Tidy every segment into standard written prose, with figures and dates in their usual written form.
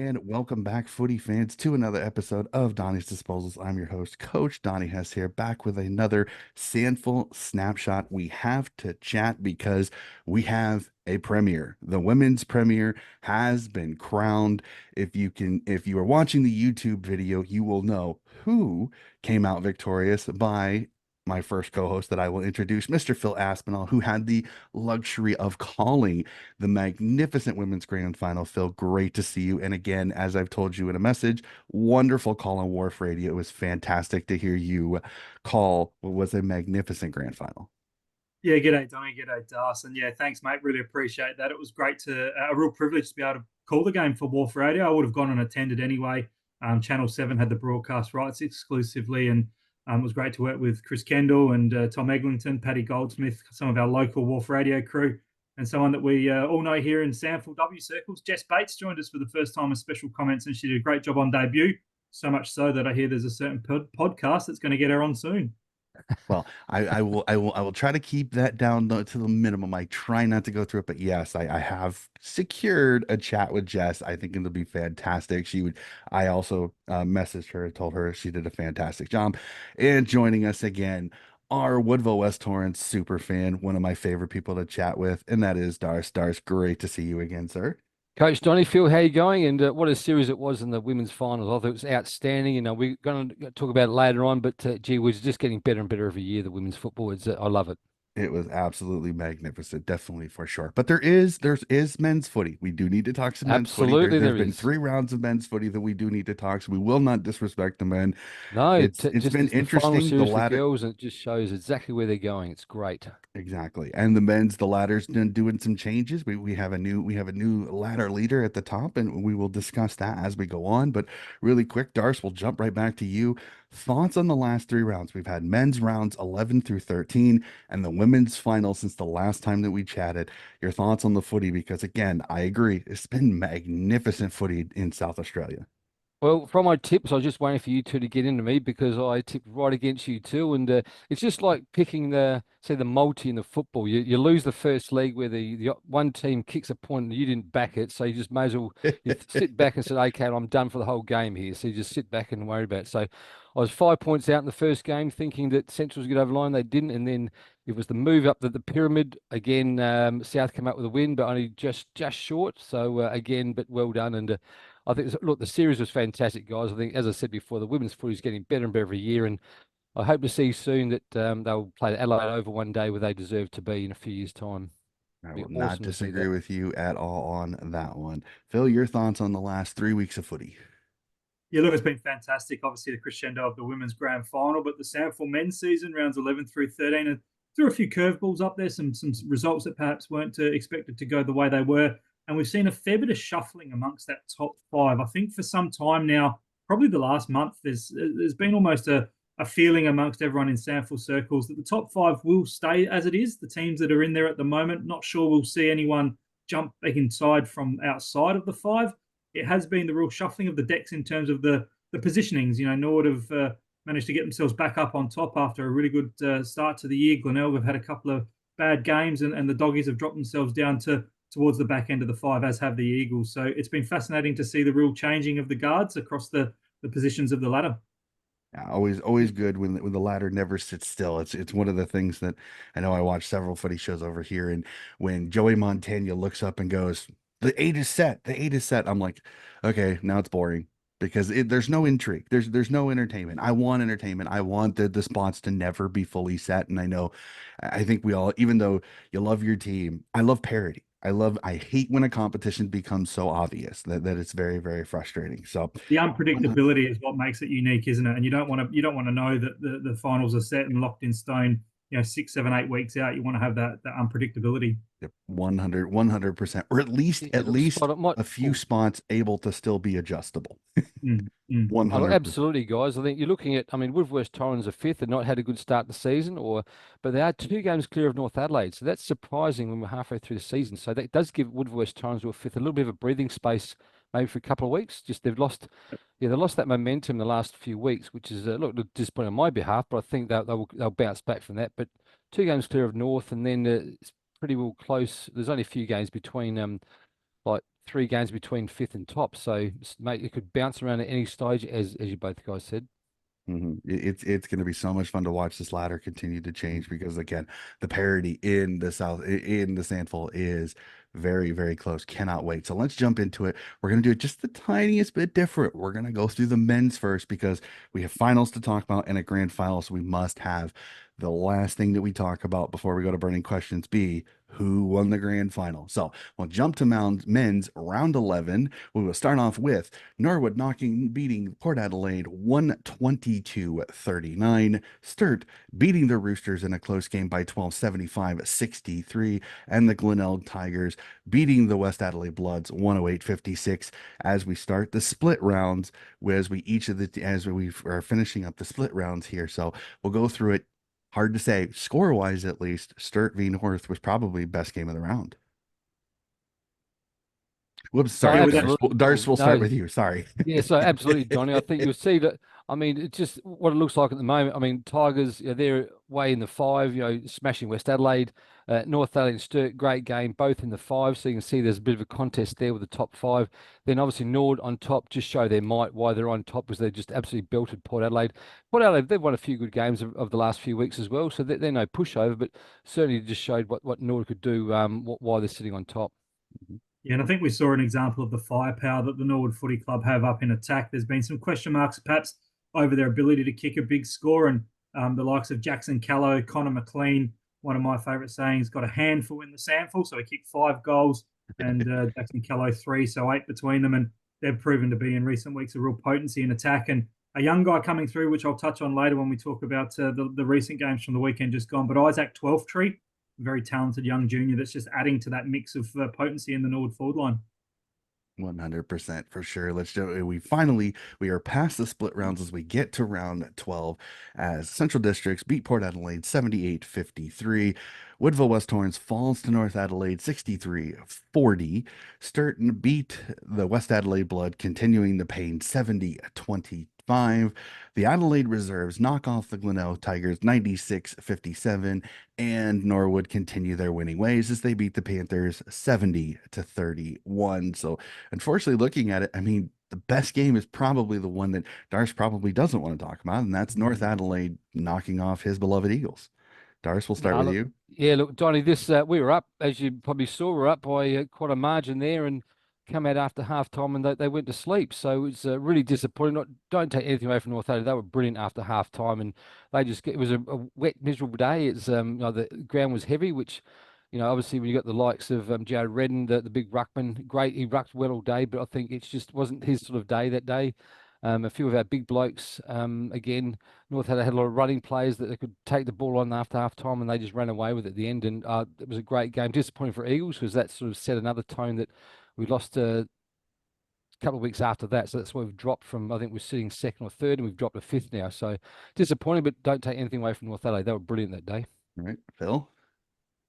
And welcome back, footy fans, to another episode of Donnie's Disposals. I'm your host, Coach Donnie Hess here, back with another SANFL snapshot. We have to chat because we have a premiere. The women's premiere has been crowned. If you are watching the YouTube video, you will know who came out victorious by my first co-host that I will introduce, Mr. Phil Aspinall, who had the luxury of calling the magnificent women's grand final. Phil, great to see you. And again, as I've told you in a message, wonderful call on Wharf Radio. It was fantastic to hear you call what was a magnificent grand final. Yeah, g'day, Donny. G'day, Das. And yeah, thanks, mate. Really appreciate that. It was great a real privilege to be able to call the game for Wharf Radio. I would have gone and attended anyway. Channel 7 had the broadcast rights exclusively, and it was great to work with Chris Kendall and Tom Eglinton, Paddy Goldsmith, some of our local Wharf Radio crew, and someone that we all know here in SANFL W circles. Jess Bates joined us for the first time as special comments, and she did a great job on debut. So much so that I hear there's a certain podcast that's going to get her on soon. Well, I will try to keep that down to the minimum. I try not to go through it, but yes, I have secured a chat with Jess. I think it'll be fantastic. I also messaged her and told her she did a fantastic job. And joining us again, our Woodville West Torrance super fan, one of my favorite people to chat with, and that is Dars. Dars, great to see you again, sir. Coach Donny, Phil, how you going? And what a series it was in the women's finals. I thought it was outstanding. We're going to talk about it later on, but gee, we're just getting better and better every year. The women's football, I love it. It was absolutely magnificent, definitely for sure. But there is men's footy. We do need to talk some men's footy. Absolutely, There's there been is. 3 rounds of men's footy that we do need to talk. So we will not disrespect the men. No, It's just been it's the final interesting. The series for ladder girls, and it just shows exactly where they're going. It's great. exactly, and the ladder's been doing some changes. We have a new ladder leader at the top, and we will discuss that as we go on. But really quick, Darce, we'll jump right back to you. Thoughts on the last 3 rounds? We've had men's rounds 11 through 13 and the women's final since the last time that we chatted. Your thoughts on the footy? Because again, I agree, it's been magnificent footy in South Australia. Well, from my tips, I was just waiting for you two to get into me because I tipped right against you too. And it's just like picking the multi in the football. You lose the first leg where the one team kicks a point and you didn't back it. So you just may as well sit back and say, okay, I'm done for the whole game here. So you just sit back and worry about it. So I was 5 points out in the first game thinking that Central was going to over the line. They didn't. And then it was the move up the pyramid. Again, South came up with a win, but only just short. So again, but well done. And I think, look, the series was fantastic, guys. I think, as I said before, the women's footy is getting better and better every year, and I hope to see soon that they'll play the Adelaide Oval one day where they deserve to be in a few years' time. I It'd will be not awesome to see disagree that. with you at all on that one. Phil, your thoughts on the last 3 weeks of footy? Yeah, look, it's been fantastic. Obviously, the crescendo of the women's grand final, but the SANFL men's season, rounds 11 through 13, and threw a few curveballs up there, some results that perhaps weren't expected to go the way they were. And we've seen a fair bit of shuffling amongst that top five. I think for some time now, probably the last month, there's been almost a feeling amongst everyone in SANFL circles that the top five will stay as it is. The teams that are in there at the moment, not sure we'll see anyone jump back inside from outside of the five. It has been the real shuffling of the decks in terms of the positionings. Nord have managed to get themselves back up on top after a really good start to the year. Glenelg have had a couple of bad games, and the Doggies have dropped themselves down towards the back end of the five, as have the Eagles. So it's been fascinating to see the real changing of the guards across the positions of the ladder. Yeah, always good when the ladder never sits still. It's one of the things that I know. I watch several footy shows over here, and when Joey Montana looks up and goes, "The eight is set, the eight is set," I'm like, okay, now it's boring because there's no intrigue. There's no entertainment. I want entertainment. I want the spots to never be fully set. And I think we all, even though you love your team, I love parody. I hate when a competition becomes so obvious that it's very, very frustrating. So The unpredictability is what makes it unique, isn't it? And you don't want to know that the finals are set and locked in stone. 6, 7, 8 weeks out. You want to have that unpredictability. yep, 100%, or at least Yeah, look, spot on. a few spots able to still be adjustable. Mm, mm. Oh, 100%. absolutely, guys. I think you're looking at, Woodwest Torrens are fifth and not had a good start to the season, but they are 2 games clear of North Adelaide. So that's surprising when we're halfway through the season. So that does give Woodwest Torrens, who are fifth, a little bit of a breathing space, maybe for a couple of weeks. Just they lost that momentum the last few weeks, which is look disappointing on my behalf. But I think they'll bounce back from that. But 2 games clear of North, and then it's pretty well close. There's only a few games between like 3 games between fifth and top. So, mate, it could bounce around at any stage, as you both guys said. It's going to be so much fun to watch this ladder continue to change because again, the parity in the in the SANFL is very, very close. Cannot wait. So let's jump into it. We're going to do it just the tiniest bit different. We're going to go through the men's first because we have finals to talk about and a grand final. So we must have the last thing that we talk about before we go to burning questions be who won the grand final. So we'll jump to men's round 11. We will start off with Norwood beating Port Adelaide 122-39. Sturt beating the Roosters in a close game by 12, 75-63. And the Glenelg Tigers beating the West Adelaide Bloods 108-56. As we start the split rounds, as we are finishing up the split rounds here. So we'll go through it. Hard to say, score-wise at least. Sturt v North was probably best game of the round. Whoops, Oh, sorry, Darce. absolutely. Darce, we'll start No, with you. Sorry. yeah, so absolutely, Donny. I think you'll see that. I mean, it's just what it looks like at the moment. I mean, Tigers, they're way in the five, smashing West Adelaide. North Adelaide and Sturt, great game, both in the five. So you can see there's a bit of a contest there with the top five. Then obviously Nord on top, just show their might why they're on top, because they just absolutely belted Port Adelaide. Port Adelaide, they've won a few good games of the last few weeks as well. So they're no pushover, but certainly just showed what Nord could do, why they're sitting on top. Yeah, and I think we saw an example of the firepower that the Norwood Footy Club have up in attack. There's been some question marks, perhaps, over their ability to kick a big score, and the likes of Jackson Callow, Connor McLean, one of my favourite sayings, got a handful in the SANFL, so he kicked 5 goals, and Jackson Callow 3, so 8 between them, and they've proven to be in recent weeks a real potency in attack. And a young guy coming through, which I'll touch on later when we talk about the recent games from the weekend just gone, but Isaac Twelftree, very talented young junior that's just adding to that mix of potency in the Norwood forward line. 100% for sure. Let's do it. We are past the split rounds as we get to round 12 as Central Districts beat Port Adelaide 78-53. Woodville West Torrens falls to North Adelaide 63-40. Sturton beat the West Adelaide Blood, continuing the pain 70-25. The Adelaide Reserves knock off the Glenelg Tigers 96-57, and Norwood continue their winning ways as they beat the Panthers 70-31. So unfortunately, looking at it, I mean, the best game is probably the one that Darce probably doesn't want to talk about, and that's North Adelaide knocking off his beloved Eagles. Darce, we'll start with Look, you. yeah, look, Donny, this we were up, as you probably saw, we're up by quite a margin there, and come out after half time, and they went to sleep. So it's really disappointing. Don't take anything away from North Adelaide; they were brilliant after half time, and it was a wet, miserable day. It's the ground was heavy, which obviously when you got the likes of Jared Redden, the big ruckman, great, he rucked well all day, but I think it just wasn't his sort of day that day. A few of our big blokes, again, North had a lot of running players that they could take the ball on after half time, and they just ran away with it at the end. And it was a great game. Disappointing for Eagles because that sort of set another tone that we lost a couple of weeks after that. So that's why we've dropped from, I think we're sitting second or third, and we've dropped to fifth now. So disappointing, but don't take anything away from North Adelaide. They were brilliant that day. All right, Phil.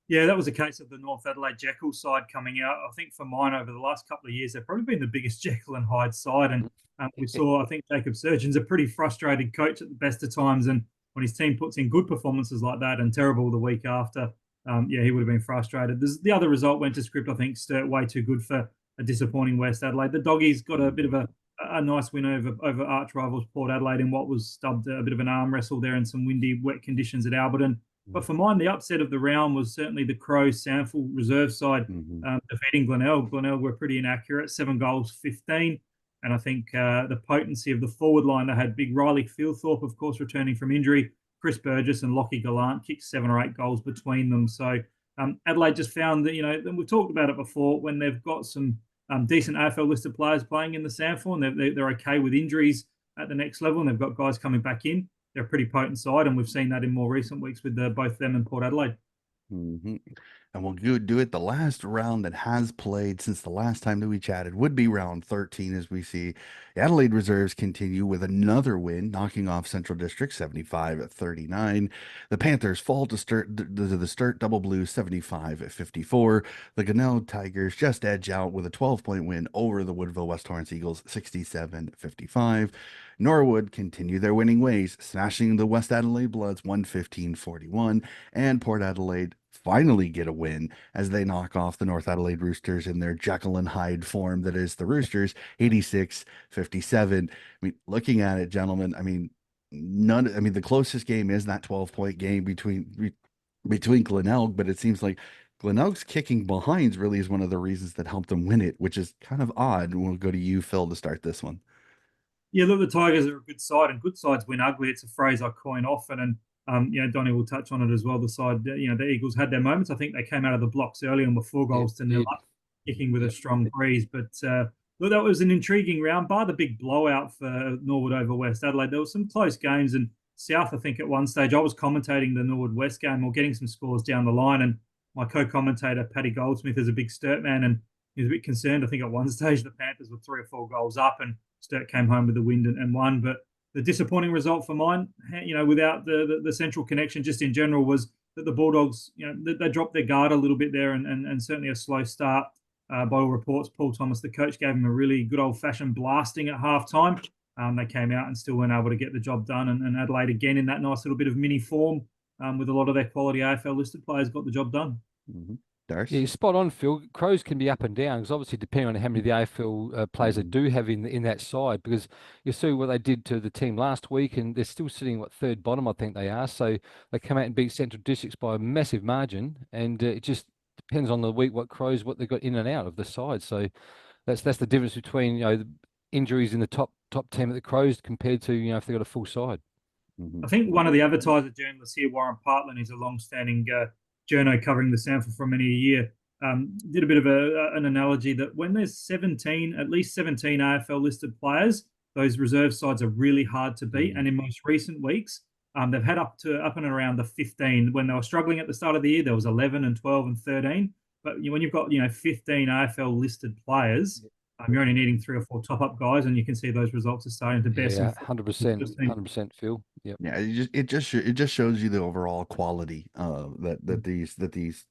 Yeah, that was a case of the North Adelaide Jekyll side coming out. I think for mine over the last couple of years, they've probably been the biggest Jekyll and Hyde side. And we saw, I think Jacob Surgeon's a pretty frustrated coach at the best of times. And when his team puts in good performances like that and terrible the week after, he would have been frustrated. The other result went to script, I think, Sturt way too good for a disappointing West Adelaide. The Doggies got a bit of a nice win over arch rivals Port Adelaide in what was stubbed a bit of an arm wrestle there in some windy, wet conditions at Alberton. But for mine, the upset of the round was certainly the Crows SANFL reserve side defeating Glenelg. Glenelg were pretty inaccurate, 7 goals, 15. And I think the potency of the forward line, they had big Riley Fieldthorpe, of course, returning from injury. Chris Burgess and Lockie Gallant kicked 7 or 8 goals between them. So Adelaide just found that, and we've talked about it before, when they've got some decent AFL listed players playing in the SANFL and they're okay with injuries at the next level and they've got guys coming back in, they're a pretty potent side, and we've seen that in more recent weeks with both them and Port Adelaide. And we'll do it. The last round that has played since the last time that we chatted would be round 13, as we see Adelaide Reserves continue with another win, knocking off Central District 75-39. The Panthers fall to the Sturt Double Blue 75-54. The Glenelg Tigers just edge out with a 12-point win over the Woodville West Torrens Eagles 67-55. Norwood continue their winning ways, smashing the West Adelaide Bloods 115-41, and Port Adelaide finally get a win as they knock off the North Adelaide Roosters in their Jekyll and Hyde form that is the Roosters, 86-57. I mean, looking at it, gentlemen, I mean, the closest game is that 12-point game between Glenelg, but it seems like Glenelg's kicking behinds really is one of the reasons that helped them win it, which is kind of odd. We'll go to you, Phil, to start this one. Yeah, look, the Tigers are a good side, and good sides win ugly. It's a phrase I coin often, and Donny will touch on it as well. The side, the Eagles had their moments. I think they came out of the blocks early and were 4 goals to nil Did. up, kicking with a Yep. strong breeze. But look, that was an intriguing round. Bar the big blowout for Norwood over West Adelaide, there were some close games, and South. I think at one stage I was commentating the Norwood West game or getting some scores down the line, and my co-commentator Paddy Goldsmith is a big Sturt man, and he was a bit concerned. I think at one stage the Panthers were 3 or 4 goals up, and Sturt came home with the win and won. But the disappointing result for mine, without the central connection, just in general, was that the Bulldogs, they dropped their guard a little bit there, and certainly a slow start. By all reports, Paul Thomas, the coach, gave him a really good old-fashioned blasting at halftime. They came out and still weren't able to get the job done. And Adelaide, again, in that nice little bit of mini form, with a lot of their quality AFL listed players, got the job done. Mm-hmm. Yeah, you're spot on, Phil. Crows can be up and down because obviously depending on how many of the AFL players they do have in that side. Because you see what they did to the team last week, and they're still sitting third bottom, I think they are. So they come out and beat Central Districts by a massive margin, and it just depends on the week what they've got in and out of the side. So that's the difference between the injuries in the top team at the Crows compared to if they've got a full side. I think one of the advertiser journalists here, Warren Partland, is a long-standing journo covering the SANFL for many a year. Did a bit of an analogy that when there's at least 17 AFL listed players, those reserve sides are really hard to beat. And in most recent weeks, they've had up and around the 15. When they were struggling at the start of the year, there was 11 and 12 and 13. But when you've got 15 AFL listed players, you're only needing 3 or 4 top-up guys, and you can see those results are starting to bear Yeah, some 100%, 100%, Phil. Yep. Yeah, it just shows you the overall quality that these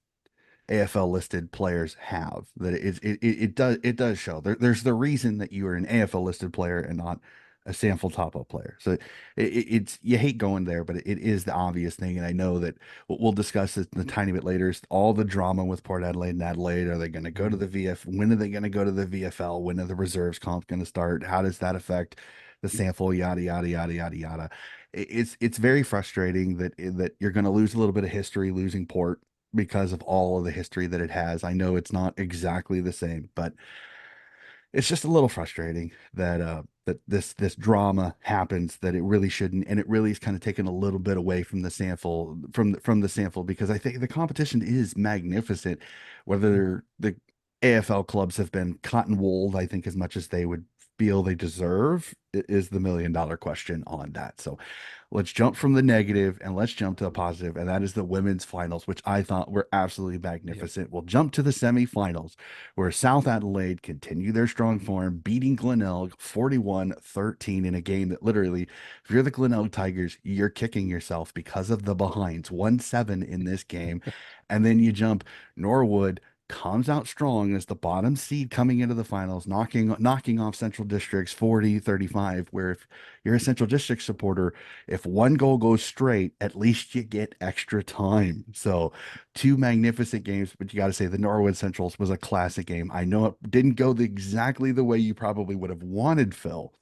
AFL listed players have. That it does show. There's the reason that you are an AFL listed player and not a SANFL top-up player. So it's you hate going there, but it is the obvious thing. And I know that we'll discuss this a tiny bit later. All the drama with Port Adelaide and Adelaide. Are they going to go to the VF? When are they going to go to the VFL? When are the reserves comp going to start? How does that affect the SANFL? Yada yada yada yada yada. It's very frustrating that you're going to lose a little bit of history losing Port because of all of the history that it has. I know it's not exactly the same, but it's just a little frustrating that this drama happens that it really shouldn't, and it really is kind of taken a little bit away from the SANFL from the SANFL, because I think the competition is magnificent. Whether the AFL clubs have been cotton wooled, I think, as much as they would feel they deserve, is the $1 million question on that. So let's jump from the negative and let's jump to the positive, and that is the women's finals, which I thought were absolutely magnificent. Yep. We'll jump to the semifinals, where South Adelaide continue their strong form, beating Glenelg 41-13 in a game that literally, if you're the Glenelg Tigers, you're kicking yourself because of the behinds. 1-7 in this game. And then you jump Norwood comes out strong as the bottom seed coming into the finals, knocking off Central District's 40-35, where if you're a Central District supporter, if one goal goes straight, at least you get extra time. So 2 magnificent games, but you got to say the Norwood Centrals was a classic game. I know it didn't go exactly the way you probably would have wanted, Phil,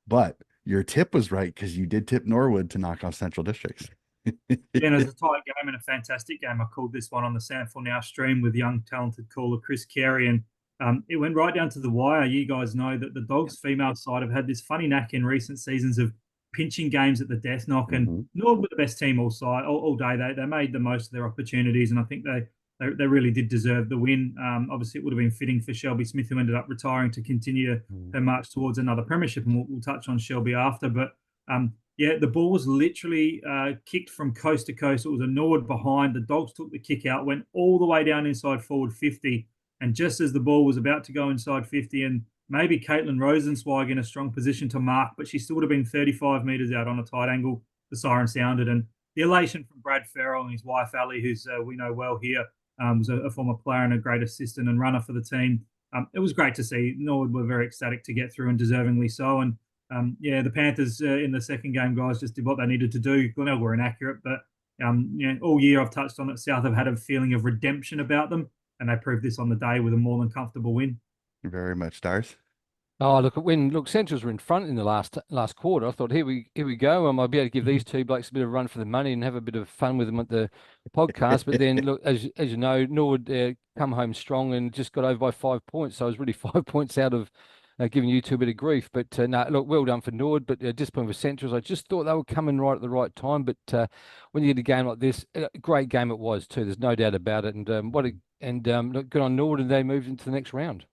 but your tip was right because you did tip Norwood to knock off Central Districts. Yeah, it was a tight game and a fantastic game. I called this one on the SANFL Now stream with young, talented caller Chris Carey, and it went right down to the wire. You guys know that the Dogs female side have had this funny knack in recent seasons of pinching games at the death knock, and Norwood were the best team all day. They made the most of their opportunities, and I think they really did deserve the win. Obviously, it would have been fitting for Shelby Smith, who ended up retiring, to continue her march towards another premiership, and we'll touch on Shelby after. But yeah, the ball was literally kicked from coast to coast. It was a Norwood behind. The Dogs took the kick out, went all the way down inside forward 50. And just as the ball was about to go inside 50, and maybe Caitlin Rosenzweig in a strong position to mark, but she still would have been 35 metres out on a tight angle, the siren sounded. And the elation from Brad Farrell and his wife, Ali, who's we know well here, was a former player and a great assistant and runner for the team. It was great to see. Norwood were very ecstatic to get through, and deservingly so. And yeah, the Panthers in the second game, guys, just did what they needed to do. Glenelg were inaccurate, but All year I've touched on it. South have had a feeling of redemption about them, and they proved this on the day with a more than comfortable win. Very much, Stars. Oh, look, Centrals were in front in the last quarter. I thought, here we go. I might be able to give these two blokes a bit of a run for the money and have a bit of fun with them at the podcast. But then, look, as you know, Norwood come home strong and just got over by 5 points. So I was really 5 points out of giving you two a bit of grief. But no, look, well done for Norwood. But disappointing for Centrals. I just thought they were coming right at the right time. But when you get a game like this, a great game it was too. There's no doubt about it. And look, good on Norwood, and they moved into the next round.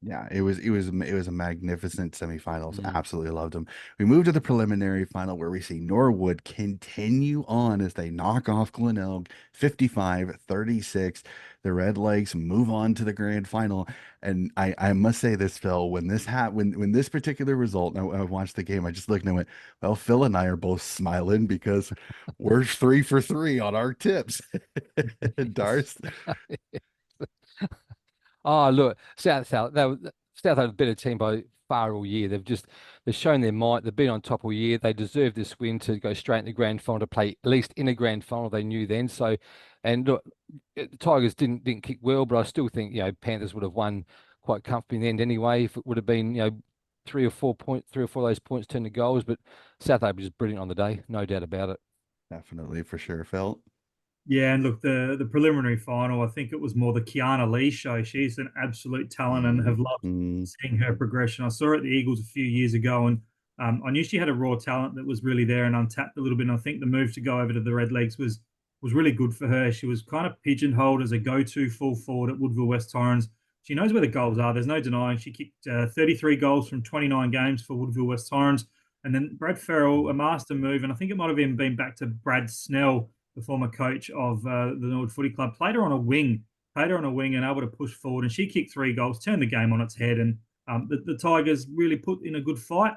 Yeah, it was a magnificent semifinals. Mm. Absolutely loved them. We moved to the preliminary final where we see Norwood continue on as they knock off Glenelg 55-36. The Red Lakes move on to the grand final. And I must say this, Phil, when this particular result, I watched the game, I just looked and I went, well, Phil and I are both smiling because we're 3 for 3 on our tips. Dars. Oh, look, South had a better team by far all year. They've shown their might. They've been on top all year. They deserve this win to go straight in the grand final to play at least in a grand final. They knew then. So, and look, the Tigers didn't kick well, but I still think Panthers would have won quite comfortably in the end anyway. If it would have been 3 or 4 of those points turned to goals, but South Africa was brilliant on the day, no doubt about it. Definitely for sure, Phil. Yeah, and look, the preliminary final, I think it was more the Kiana Lee show. She's an absolute talent and have loved Mm, seeing her progression. I saw her at the Eagles a few years ago, and I knew she had a raw talent that was really there and untapped a little bit. And I think the move to go over to the Red Legs was really good for her. She was kind of pigeonholed as a go-to full forward at Woodville West Torrens. She knows where the goals are. There's no denying. She kicked 33 goals from 29 games for Woodville West Torrens. And then Brad Farrell, a master move, and I think it might have even been back to Brad Snell, the former coach of the Norwood Footy Club, played her on a wing, and able to push forward. And she kicked 3 goals, turned the game on its head. And the Tigers really put in a good fight.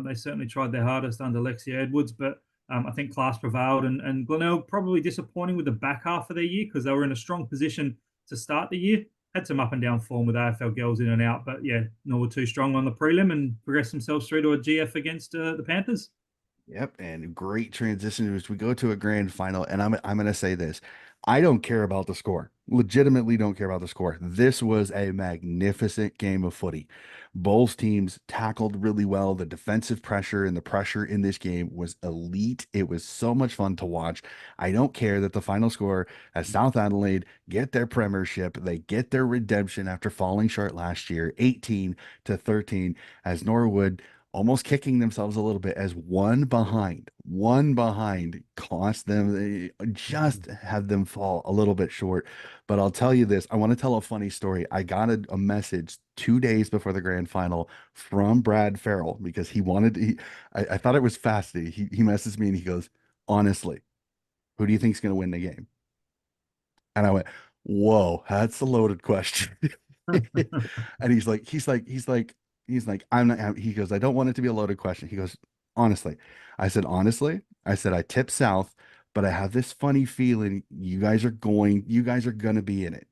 They certainly tried their hardest under Lexia Edwards, but I think class prevailed. And Glenelg probably disappointing with the back half of their year because they were in a strong position to start the year. Had some up and down form with AFL girls in and out, but yeah, Norwood too strong on the prelim and progressed themselves through to a GF against the Panthers. yep, and great transition as we go to a grand final. And I'm going to say this: I don't care about the score. Legitimately, don't care about the score. This was a magnificent game of footy. Both teams tackled really well. The defensive pressure and the pressure in this game was elite. It was so much fun to watch. I don't care that the final score as South Adelaide get their premiership, they get their redemption after falling short last year, 18-13, as Norwood almost kicking themselves a little bit as one behind cost them. They just had them fall a little bit short. But I'll tell you this, I want to tell a funny story. I got a message 2 days before the grand final from Brad Farrell because I thought it was fascinating. He messaged me and he goes, honestly, who do you think's going to win the game? And I went, whoa, that's a loaded question. And he's like, I'm not, he goes, I don't want it to be a loaded question. He goes, honestly. Honestly, I said, I tip South, but I have this funny feeling you guys are going to be in it.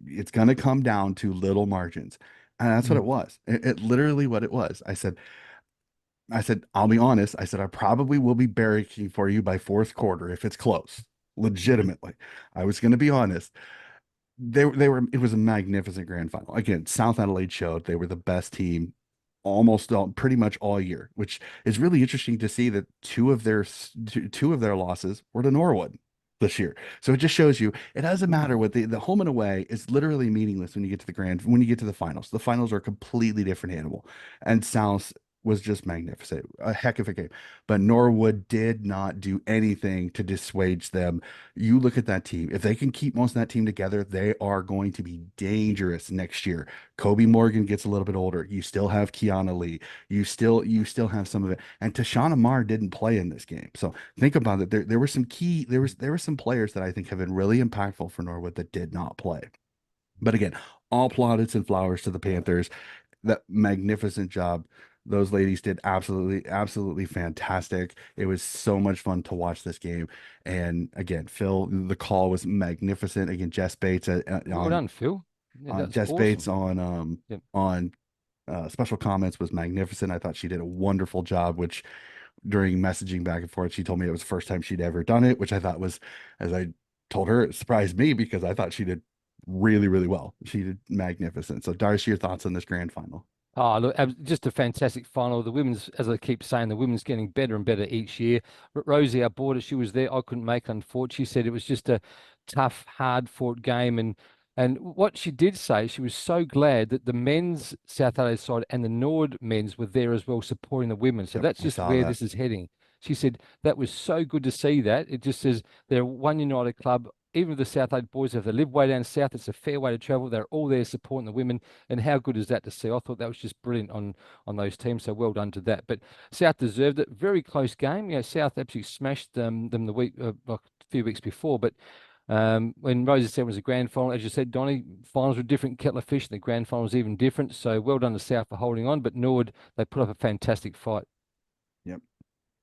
It's going to come down to little margins. And that's what it was. It literally what it was. I said, I'll be honest. I said, I probably will be barracking for you by fourth quarter if it's close. Legitimately. I was going to be honest. It was a magnificent grand final. Again, South Adelaide showed they were the best team pretty much all year, which is really interesting to see that two of their losses were to Norwood this year. So it just shows you it doesn't matter what the home and away is literally meaningless when you get to the finals. The finals are a completely different animal. And South was just magnificent. A heck of a game. But Norwood did not do anything to dissuade them. You look at that team. If they can keep most of that team together, they are going to be dangerous next year. Kobe Morgan gets a little bit older. You still have Kiana Lee. You still have some of it. And Tashana Marr didn't play in this game. So think about it. There were some players that I think have been really impactful for Norwood that did not play. But again, all plaudits and flowers to the Panthers. That magnificent job. Those ladies did absolutely, absolutely fantastic. It was so much fun to watch this game. And again, Phil, the call was magnificent. Again, Jess Bates Well done, Phil. Yeah, that's Jess Bates awesome. Yep. on special comments was magnificent. I thought she did a wonderful job, which during messaging back and forth, she told me it was the first time she'd ever done it, which I thought was, as I told her, it surprised me because I thought she did really, really well. She did magnificent. So, Darcy, your thoughts on this grand final? Oh, look, just a fantastic final. The women's, as I keep saying, the women's getting better and better each year. Rosie, our boarder, she was there. I couldn't make it, unfortunately. She said it was just a tough, hard-fought game. And what she did say, she was so glad that the men's South Adelaide side and the Nord men's were there as well, supporting the women. So Yep, that's I just saw where that. this is heading. She said that was so good to see that. It just says they're one united club. Even if the South Adelaide boys, if they live way down south, it's a fair way to travel. They're all there supporting the women. And how good is that to see? I thought that was just brilliant on those teams. So well done to that. But South deserved it. Very close game. South absolutely smashed them the week like a few weeks before. But when Rosie said it was a grand final, as you said, Donny, finals were different, kettle of fish. The grand final was even different. So well done to South for holding on. But Nord, they put up a fantastic fight. Yep.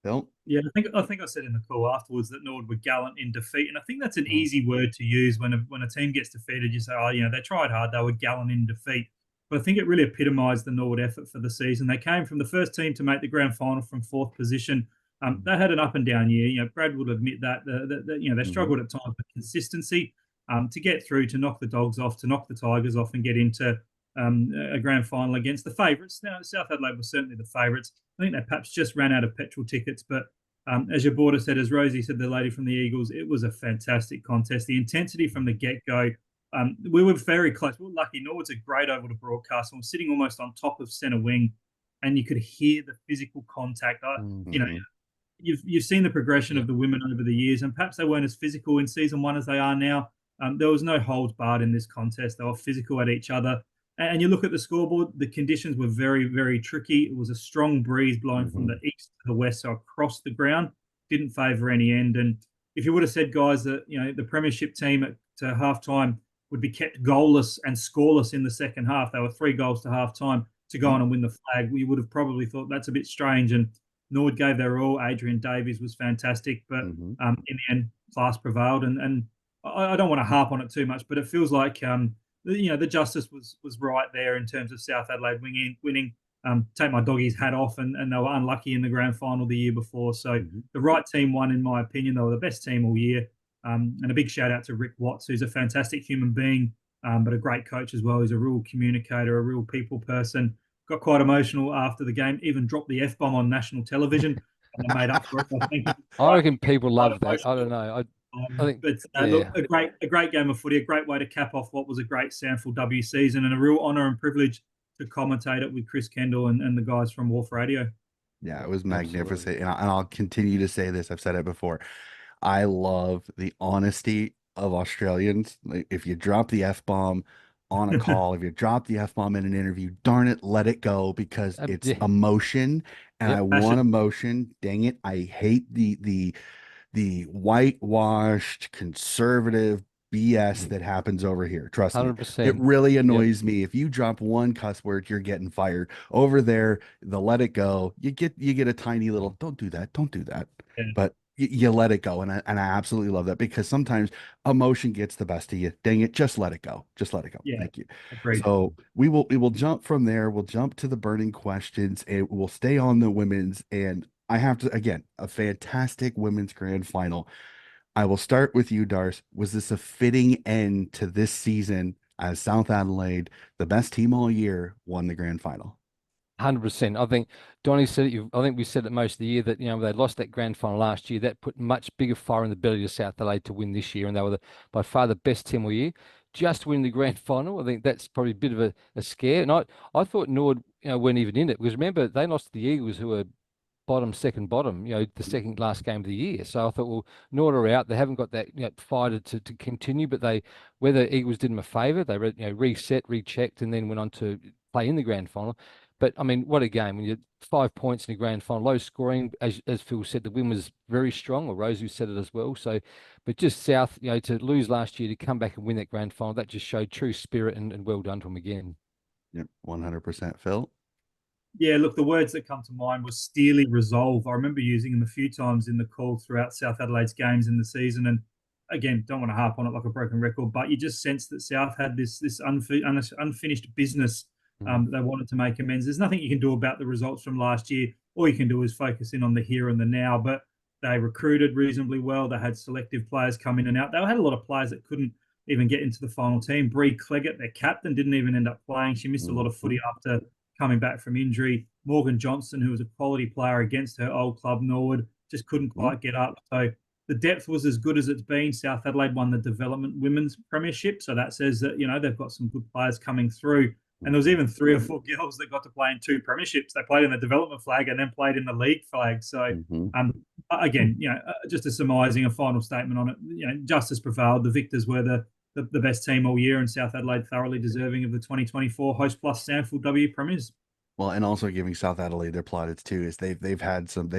Phil? Yeah, I think I said in the call afterwards that Nord were gallant in defeat, and I think that's an Mm. easy word to use when a team gets defeated. You say, oh, they tried hard, they were gallant in defeat. But I think it really epitomised the Nord effort for the season. They came from the first team to make the grand final from fourth position. They had an up and down year. Brad would admit that. They Mm-hmm. struggled at times with consistency to get through, to knock the Dogs off, to knock the Tigers off, and get into a grand final against the favourites. Now, South Adelaide was certainly the favourites. I think they perhaps just ran out of petrol tickets, but as your boarder said, as Rosie said, the lady from the Eagles, it was a fantastic contest. The intensity from the get-go, we were very close. We were lucky. Norwood's a great oval to broadcast. And we're sitting almost on top of centre wing, and you could hear the physical contact. You know, Mm. Mm-hmm. you've seen the progression Yeah. of the women over the years, and perhaps they weren't as physical in season one as they are now. There was no holds barred in this contest. They were physical at each other. And you look at the scoreboard, the conditions were very, very tricky. It was a strong breeze blowing from Mm-hmm. the east to the west, so across the ground, didn't favour any end. And if you would have said, guys, that the premiership team to halftime would be kept goalless and scoreless in the second half, they were 3 goals to halftime to go on and win the flag, we would have probably thought that's a bit strange. And Nord gave their all. Adrian Davies was fantastic, but Mm-hmm. in the end, class prevailed. And I don't want to harp on it too much, but it feels like the justice was right there in terms of South Adelaide winning. Take my doggies hat off, and they were unlucky in the grand final the year before. So Mm-hmm. the right team won, in my opinion. They were the best team all year. And a big shout out to Rick Watts, who's a fantastic human being, but a great coach as well. He's a real communicator, a real people person. Got quite emotional after the game, even dropped the F bomb on national television and made up for it. I think I reckon people quite love that. I don't emotional. know. I think, But look, yeah. a great game of footy, a great way to cap off what was a great SANFL W season, and a real honour and privilege to commentate it with Chris Kendall and the guys from Wharf Radio. Yeah, it was Absolutely. magnificent. And I'll continue to say this. I've said it before. I love the honesty of Australians. Like, if you drop the F bomb on a call, if you drop the F bomb in an interview, darn it, let it go because it's Yeah. emotion and I Yep. want Passion. emotion. Dang it. I hate the whitewashed conservative BS that happens over here. Trust me. It 100%. really Yep. annoys me. If you drop one cuss word, you're getting fired. Over there, the let it go. You get a tiny little don't do that. Don't do that. Yeah, But you let it go. And I absolutely love that because sometimes emotion gets the best of you. Dang it, just let it go. Just let it go. yeah, Thank you. agreed. So we will jump from there. We'll jump to the burning questions and we'll stay on the women's. And I have to, again, a fantastic women's grand final. I will start with you, Darce. Was this a fitting end to this season as South Adelaide, the best team all year, won the grand final? 100%. I think Donny said it. I think we said it most of the year that they lost that grand final last year. That put much bigger fire in the belly of South Adelaide to win this year, and they were by far the best team all year. Just win the grand final, I think that's probably a bit of a scare. And I thought Nord, weren't even in it because remember they lost to the Eagles, who were bottom, second bottom, the second last game of the year. So I thought, well, Nord are out. They haven't got that fighter to continue, but whether Eagles did them a favour, they reset, rechecked, and then went on to play in the grand final. But I mean, what a game! When you 5 points in the grand final, low scoring, as Phil said, the win was very strong, or Rosie said it as well. So, but just South, to lose last year, to come back and win that grand final, that just showed true spirit and well done to them again. Yep, 100%. Phil? Yeah, look, the words that come to mind was steely resolve. I remember using them a few times in the call throughout South Adelaide's games in the season. And again, don't want to harp on it like a broken record, but you just sense that South had this unfinished business Mm. They wanted to make amends. There's nothing you can do about the results from last year. All you can do is focus in on the here and the now. But they recruited reasonably well. They had selective players come in and out. They had a lot of players that couldn't even get into the final team. Bree Cleggett, their captain, didn't even end up playing. She missed a lot of Mhm. footy after coming back from injury. Morgan Johnson, who was a quality player against her old club, Norwood, just couldn't Mhm. quite get up. So the depth was as good as it's been. South Adelaide won the development women's premiership. So that says that, they've got some good players coming through. And there was Mhm. even 3 or 4 girls that got to play in 2 premierships. They played in the development flag and then played in the league flag. So Mhm. again, just a surmising, a final statement on it. Justice prevailed. The victors were the best team all year, and South Adelaide thoroughly deserving of the 2024 Host Plus SANFL W Premiers. Well, and also giving South Adelaide their plaudits too is they've had some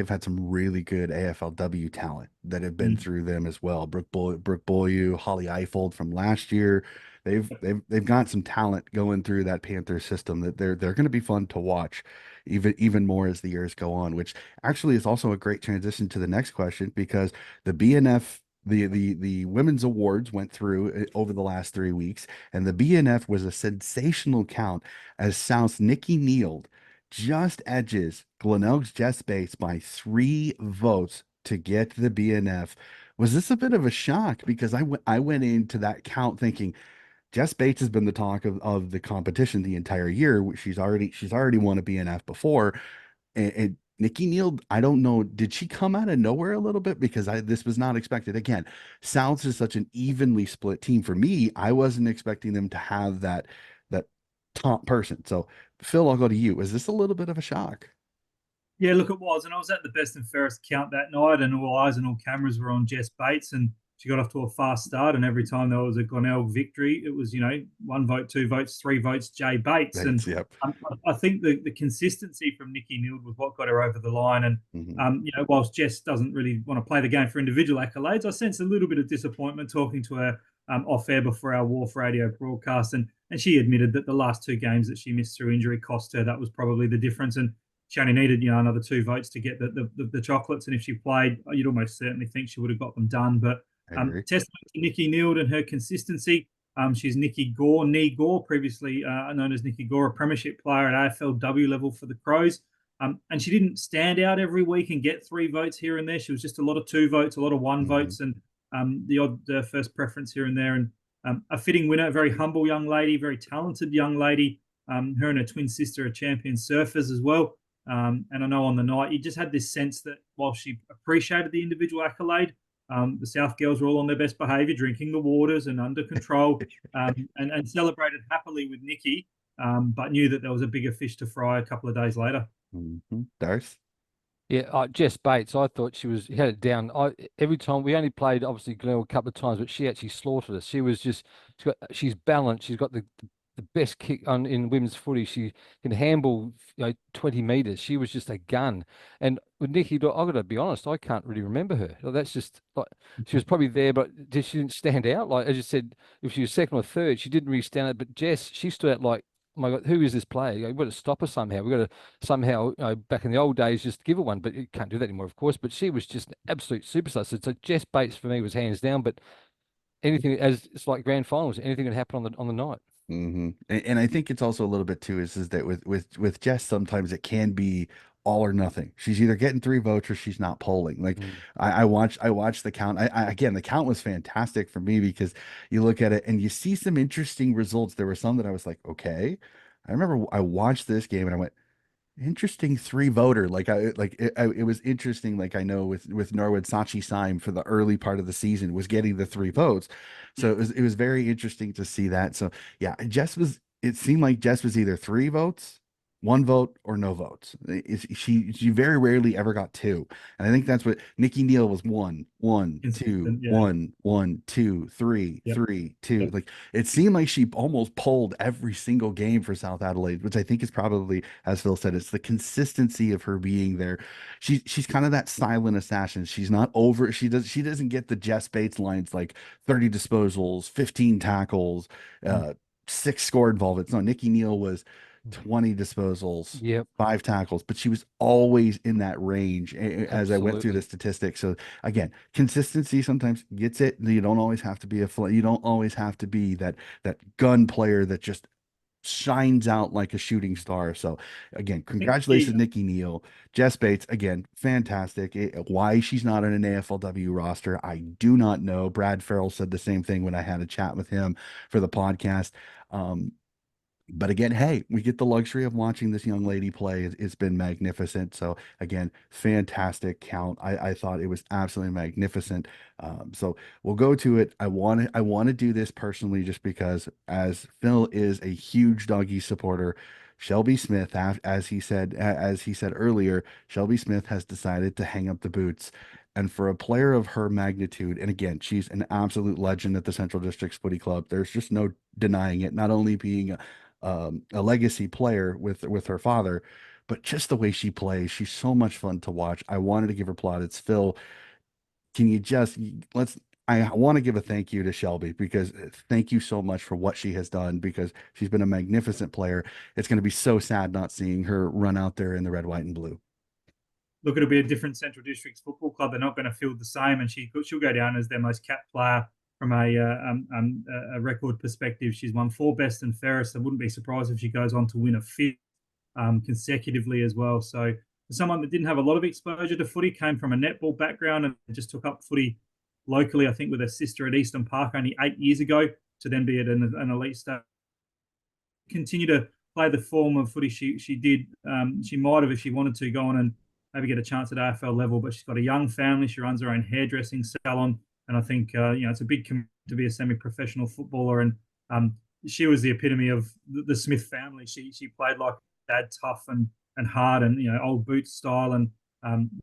really good AFLW talent that have been Mm. through them as well. Brooke Boyu, Holly Eifold from last year. They've got some talent going through that Panther system that they're going to be fun to watch, even more as the years go on. Which actually is also a great transition to the next question because the BNF. The women's awards went through over the last 3 weeks, and the BNF was a sensational count as South's Nikki Neal just edges Glenelg's Jess Bates by 3 votes to get the BNF. Was this a bit of a shock? Because I went into that count thinking Jess Bates has been the talk of the competition the entire year. She's already won a BNF before. And Nikki Neal, I don't know, did she come out of nowhere a little bit? Because this was not expected. Again, Souths is such an evenly split team. For me, I wasn't expecting them to have that top person. So Phil, I'll go to you. Is this a little bit of a shock? Yeah, look, it was. And I was at the best and fairest count that night, and all eyes and all cameras were on Jess Bates. And she got off to a fast start. And every time there was a Glenelg victory, it was, 1 vote, 2 votes, 3 votes, Jay Bates. And Bates, yep. I think the consistency from Nikki Nield was what got her over the line. And, Hmm. whilst Jess doesn't really want to play the game for individual accolades, I sense a little bit of disappointment talking to her off air before our Wharf Radio broadcast. And she admitted that the last 2 games that she missed through injury cost her. That was probably the difference. And she only needed, another 2 votes to get the chocolates. And if she played, you'd almost certainly think she would have got them done. But I agree. testament to Nikki Neald and her consistency. She's Nikki Gore, Nee Gore, previously known as Nikki Gore, a premiership player at AFLW level for the Crows. And she didn't stand out every week and get 3 votes here and there. She was just a lot of 2 votes, a lot of 1 votes, and the odd first preference here and there. And a fitting winner, a very humble young lady, very talented young lady. Her and her twin sister are champion surfers as well. And I know on the night, you just had this sense that while she appreciated the individual accolade, the South girls were all on their best behaviour, drinking the waters and under control, and celebrated happily with Nikki, but knew that there was a bigger fish to fry a couple of days later. Darth? Yeah, Jess Bates, I thought she had it down. Every time we only played obviously Glenn a couple of times, but she actually slaughtered us. She's balanced. She's got the best kick in women's footy. She can handball 20 meters. She was just a gun. And with Nikki, I've got to be honest, I can't really remember her. That's just like she was probably there, but she didn't stand out. Like as you said, if she was second or third, she didn't really stand out. But Jess, she stood out like, oh my God, who is this player? We've got to stop her somehow. We've got to somehow, back in the old days, just give her one. But you can't do that anymore, of course. But she was just an absolute superstar. So Jess Bates for me was hands down. But anything as it's like grand finals, anything can happen on the night. And I think it's also a little bit too is that with Jess sometimes it can be all or nothing. She's either getting 3 votes or she's not polling. Like Mm. I watched the count. Again, the count was fantastic for me because you look at it and you see some interesting results. There were some that I was like, okay. I remember I watched this game and I went, interesting 3 voter. It was interesting. Like I know with Norwood Sachi Syme for the early part of the season was getting the 3 votes, so Yeah. it was very interesting to see that. So yeah, Jess was. It seemed like Jess was either 3 votes, 1 vote, or no votes. She very rarely ever got two, and I think that's what Nikki Neal was one, one, two, Consistent. Yeah. one, one, two, three, Yep. three, two. Yep. Like it seemed like she almost pulled every single game for South Adelaide, which I think is probably, as Phil said, it's the consistency of her being there. She's kind of that silent assassin. She's not over. She doesn't get the Jess Bates lines like 30 disposals, 15 tackles, Mm. uh, 6 score involvements. No, Nikki Neal was 20 disposals, Yep, 5 tackles, but she was always in that range as I went through the absolutely. statistics. So again, consistency sometimes gets it. You don't always have to be you don't always have to be that gun player that just shines out like a shooting star. So again, I think congratulations, Nikki Neal. Jess Bates, again, fantastic. Why she's not on an AFLW roster, I do not know. Brad Farrell said the same thing when I had a chat with him for the podcast. Um, but again, hey, we get the luxury of watching this young lady play. It's been magnificent. So again, fantastic count. I thought it was absolutely magnificent. So we'll go to it. I want to do this personally just because, as Phil is a huge doggy supporter, Shelby Smith, as he said earlier, Shelby Smith has decided to hang up the boots. And for a player of her magnitude, and again, she's an absolute legend at the Central Districts Footy Club. There's just no denying it. Not only being a legacy player with her father, but just the way she plays, she's so much fun to watch. I wanted to give her plaudits. Phil, can you just let's I want to give a thank you to Shelby because thank you so much for what she has done because she's been a magnificent player. It's going to be so sad not seeing her run out there in the red, white, and blue. Look, it'll be a different Central Districts football club. They're not going to field the same, and she'll go down as their most capped player from a record perspective. She's won 4 best and fairest. I wouldn't be surprised if she goes on to win a 5th consecutively as well. So for someone that didn't have a lot of exposure to footy, came from a netball background and just took up footy locally, I think with her sister at Eastern Park only 8 years ago, to then be at an elite stage, continue to play the form of footy she did. She might have, if she wanted to, go on and maybe get a chance at AFL level, but she's got a young family. She runs her own hairdressing salon, and I think it's a big commitment to be a semi-professional footballer. And she was the epitome of the Smith family. She played like dad, tough and hard, and old boot style. And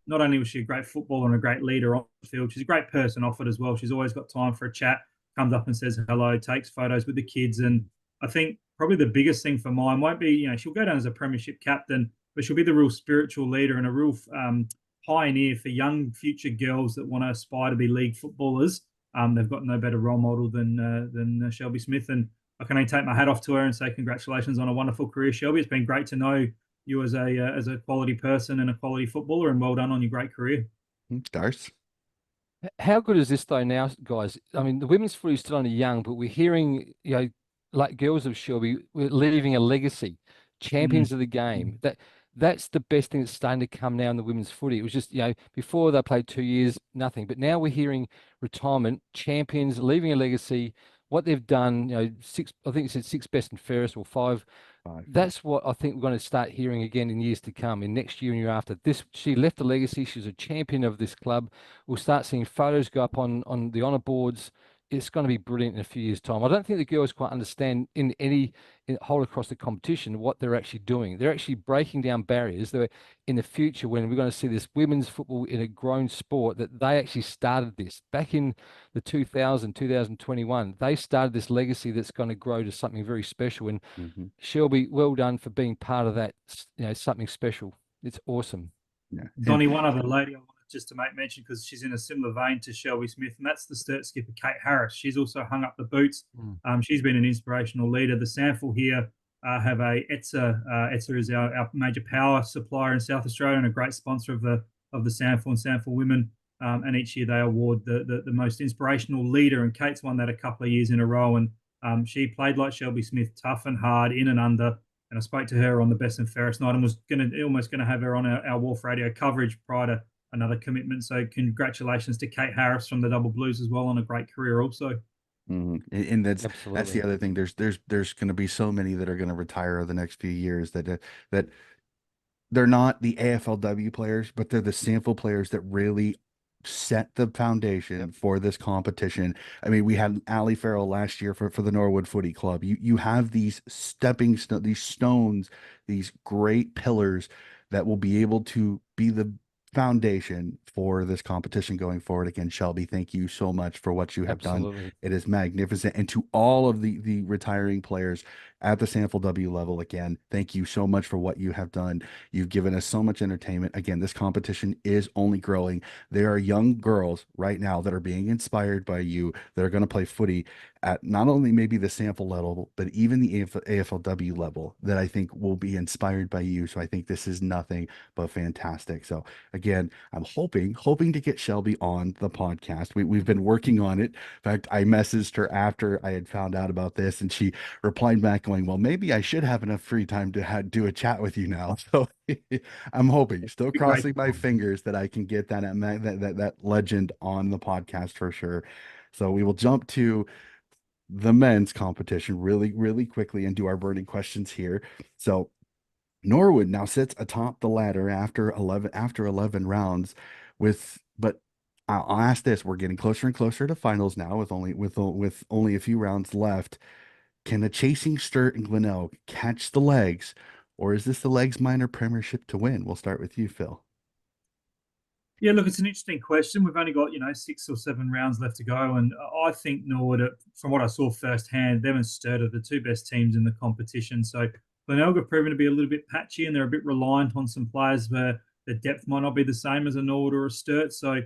not only was she a great footballer and a great leader on the field, she's a great person off it as well. She's always got time for a chat, comes up and says hello, takes photos with the kids. And I think probably the biggest thing for mine won't be, she'll go down as a premiership captain, but she'll be the real spiritual leader and a real pioneer for young future girls that want to aspire to be league footballers. They've got no better role model than Shelby Smith. And I can only take my hat off to her and say congratulations on a wonderful career, Shelby. It's been great to know you as a quality person and a quality footballer, and well done on your great career. Darce. How good is this though now, guys? I mean, the women's footy is still only young, but we're hearing, like girls of Shelby, we're leaving a legacy, Mm. champions of the game. That's the best thing that's starting to come now in the women's footy. It was just, before they played 2 years, nothing. But now we're hearing retirement, champions, leaving a legacy, what they've done, six, I think it said 6 best and fairest or 5. Five. That's what I think we're going to start hearing again in years to come, in next year and year after. She left a legacy. She's a champion of this club. We'll start seeing photos go up on the honour boards. It's going to be brilliant in a few years' time. I don't think the girls quite understand whole across the competition what they're actually doing. They're actually breaking down barriers. They're in the future when we're going to see this women's football in a grown sport, that they actually started this back in the 2021. They started this legacy that's going to grow to something very special. And Mhm. Shelby, well done for being part of that, something special. It's awesome. Yeah. And Donnie, one other lady I wanted just to make mention because she's in a similar vein to Shelby Smith, and that's the Sturt skipper, Kate Harris. She's also hung up the boots. Mm. She's been an inspirational leader. The SANFL here have a ETSA. ETSA is our major power supplier in South Australia and a great sponsor of the SANFL and SANFL women. And each year they award the most inspirational leader. And Kate's won that a couple of years in a row. And she played like Shelby Smith, tough and hard, in and under. And I spoke to her on the best and fairest night and was almost going to have her on our Wharf Radio coverage prior to another commitment. So congratulations to Kate Harris from the Double Blues as well on a great career also. And that's the Absolutely. other thing. There's going to be so many that are going to retire over the next few years that they're not the AFLW players, but they're the sample players that really set the foundation Yep. for this competition. I mean, we had Ali Farrell last year for the Norwood Footy Club. You have these these stones, these great pillars that will be able to be the foundation for this competition going forward. Again, Shelby, thank you so much for what you have done. Absolutely. It is magnificent. And to all of the retiring players at the SANFL W level, again, thank you so much for what you have done. You've given us so much entertainment. Again, this competition is only growing. There are young girls right now that are being inspired by you that are going to play footy at not only maybe the SANFL level, but even the AFLW level that I think will be inspired by you. So I think this is nothing but fantastic. So again, I'm hoping to get Shelby on the podcast. We've been working on it. In fact, I messaged her after I had found out about this, and she replied back going, "Well, maybe I should have enough free time to do a chat with you now." So I'm hoping, still Great. crossing my fingers that I can get that legend on the podcast for sure. So we will jump to the men's competition really quickly and do our burning questions here. So Norwood now sits atop the ladder after 11 rounds but I'll ask this, we're getting closer and closer to finals now with only a few rounds left. Can the chasing Sturt and Glenelg catch the legs, or is this the legs minor premiership to win? We'll start with you, Phil. Yeah, look, it's an interesting question. We've only got 6 or 7 rounds left to go, and I think Norwood, from what I saw firsthand, them and Sturt are the two best teams in the competition. So Glenelg have proven to be a little bit patchy, and they're a bit reliant on some players where the depth might not be the same as a Norwood or a Sturt. So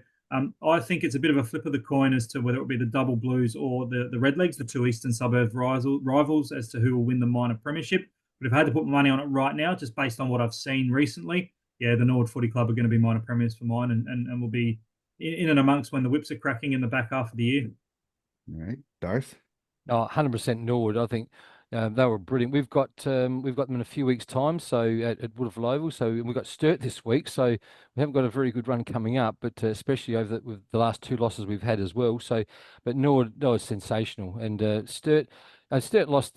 I think it's a bit of a flip of the coin as to whether it will be the Double Blues or the Redlegs, the two Eastern Suburbs rivals, as to who will win the minor premiership. But if I had to put money on it right now, just based on what I've seen recently, yeah, the Norwood Footy Club are going to be minor premiers for mine, and will be in and amongst when the whips are cracking in the back half of the year. All right, Darth. Oh, 100% Norwood. I think they were brilliant. We've got them in a few weeks' time, so at Woodville Oval. So we've got Sturt this week, so we haven't got a very good run coming up, but especially with the last two losses we've had as well. So, but Norwood is sensational, and Sturt lost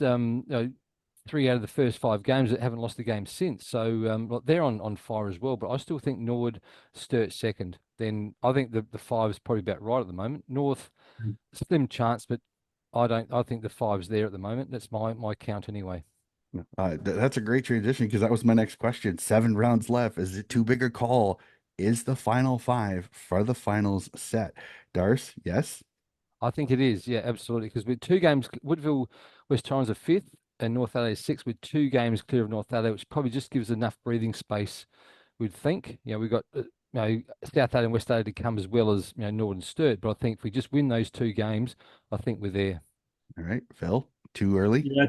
3 out of the first 5 games that haven't lost a game since. So they're on fire as well. But I still think Norwood, Sturt second. Then I think the five is probably about right at the moment. North, slim chance, but I don't. I think the five's there at the moment. That's my count anyway. That's a great transition because that was my next question. 7 rounds left. Is it too big a call? Is the final five for the finals set? Darce, yes. I think it is. Yeah, absolutely. Because with 2 games, Woodville West Torrens are fifth, and North Adelaide is sixth, with 2 games clear of North Adelaide, which probably just gives enough breathing space. We'd think. We've got South Adelaide and West Adelaide to come as well as Northern Sturt. But I think if we just win those 2 games, I think we're there. All right, Phil, too early? Yeah, I